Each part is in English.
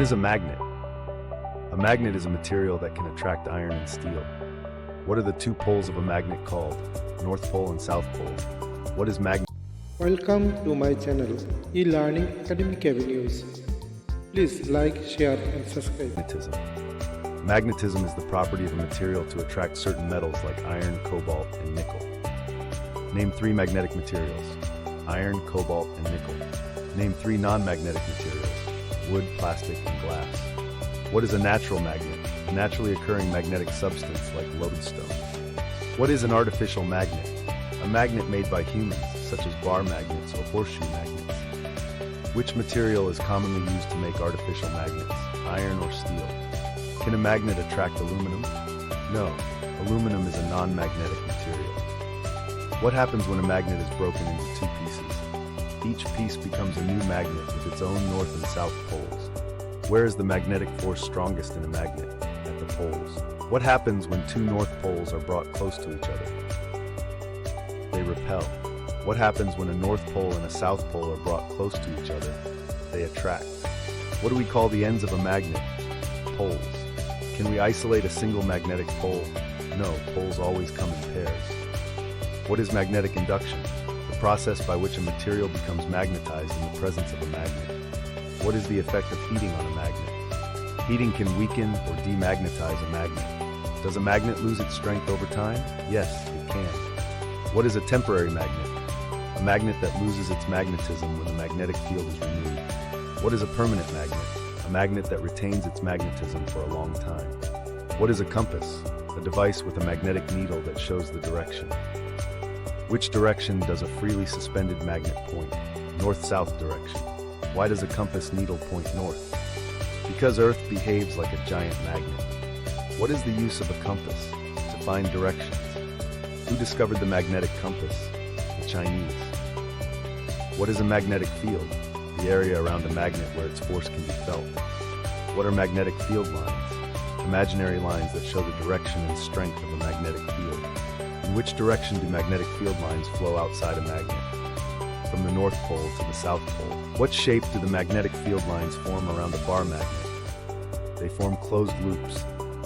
What is a magnet? A magnet is a material that can attract iron and steel. What are the two poles of a magnet called? North Pole and South Pole. What is magnet? Welcome to my channel, e-learning academic avenues. Please like, share and subscribe. Magnetism. Magnetism is the property of a material to attract certain metals like iron, cobalt, and nickel. Name three magnetic materials. Iron, cobalt, and nickel. Name three non-magnetic materials. Wood, plastic, and glass. What is a natural magnet? A naturally occurring magnetic substance like lodestone. What is an artificial magnet? A magnet made by humans, such as bar magnets or horseshoe magnets. Which material is commonly used to make artificial magnets? Iron or steel? Can a magnet attract aluminum? No, aluminum is a non-magnetic material. What happens when a magnet is broken into two pieces? Each piece becomes a new magnet with its own north and south poles. Where is the magnetic force strongest in a magnet? At the poles. What happens when two north poles are brought close to each other? They repel. What happens when a north pole and a south pole are brought close to each other? They attract. What do we call the ends of a magnet? Poles. Can we isolate a single magnetic pole? No, poles always come in pairs. What is magnetic induction? The process by which a material becomes magnetized in the presence of a magnet. What is the effect of heating on a magnet? Heating can weaken or demagnetize a magnet. Does a magnet lose its strength over time? Yes, it can. What is a temporary magnet? A magnet that loses its magnetism when the magnetic field is removed. What is a permanent magnet? A magnet that retains its magnetism for a long time. What is a compass? A device with a magnetic needle that shows the direction. Which direction does a freely suspended magnet point? North-south direction. Why does a compass needle point north? Because Earth behaves like a giant magnet. What is the use of a compass? To find directions. Who discovered the magnetic compass? The Chinese. What is a magnetic field? The area around a magnet where its force can be felt. What are magnetic field lines? Imaginary lines that show the direction and strength of a magnetic field. In which direction do magnetic field lines flow outside a magnet? From the North Pole to the South Pole. What shape do the magnetic field lines form around a bar magnet? They form closed loops.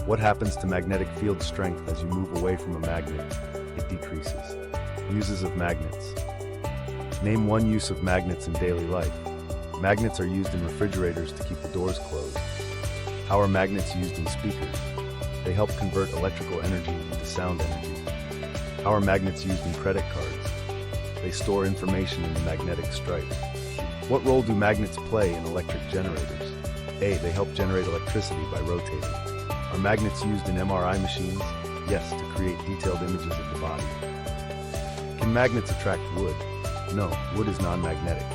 What happens to magnetic field strength as you move away from a magnet? It decreases. Uses of magnets. Name one use of magnets in daily life. Magnets are used in refrigerators to keep the doors closed. How are magnets used in speakers? They help convert electrical energy into sound energy. How are magnets used in credit cards? They store information in the magnetic stripe. What role do magnets play in electric generators? A. They help generate electricity by rotating. Are magnets used in MRI machines? Yes, to create detailed images of the body. Can magnets attract wood? No, wood is non-magnetic.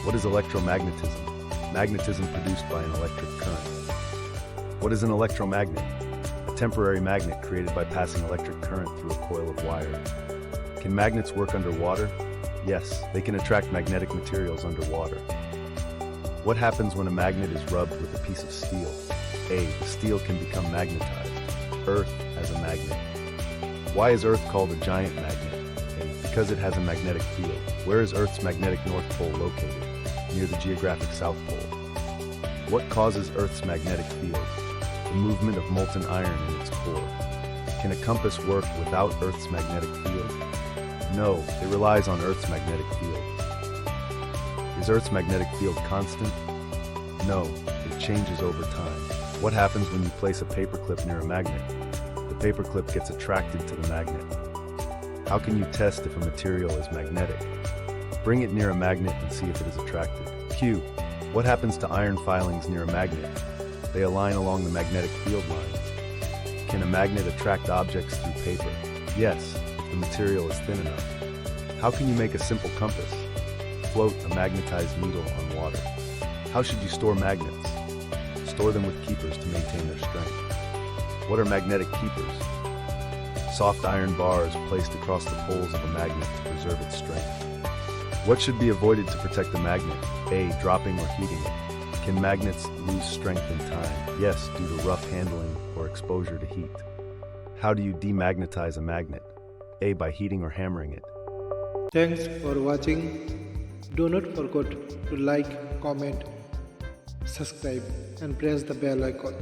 What is electromagnetism? Magnetism produced by an electric current. What is an electromagnet? A temporary magnet created by passing electric current through a coil of wire. Can magnets work underwater? Yes, they can attract magnetic materials underwater. What happens when a magnet is rubbed with a piece of steel? A. The steel can become magnetized. Earth as a magnet. Why is Earth called a giant magnet? A. Because it has a magnetic field. Where is Earth's magnetic North Pole located? Near the geographic South Pole. What causes Earth's magnetic field? The movement of molten iron in its core. Can a compass work without Earth's magnetic field? No, it relies on Earth's magnetic field. Is Earth's magnetic field constant? No, it changes over time. What happens when you place a paperclip near a magnet? The paperclip gets attracted to the magnet. How can you test if a material is magnetic? Bring it near a magnet and see if it is attracted. Q. What happens to iron filings near a magnet? They align along the magnetic field lines. Can a magnet attract objects through paper? Yes, if the material is thin enough. How can you make a simple compass? Float a magnetized needle on water. How should you store magnets? Store them with keepers to maintain their strength. What are magnetic keepers? Soft iron bars placed across the poles of a magnet to preserve its strength. What should be avoided to protect a magnet? A. Dropping or heating it. Can magnets lose strength in time? Yes, due to rough handling or exposure to heat. How do you demagnetize a magnet? A. By heating or hammering it. Thanks for watching. Do not forget to like, comment, subscribe and press the bell icon.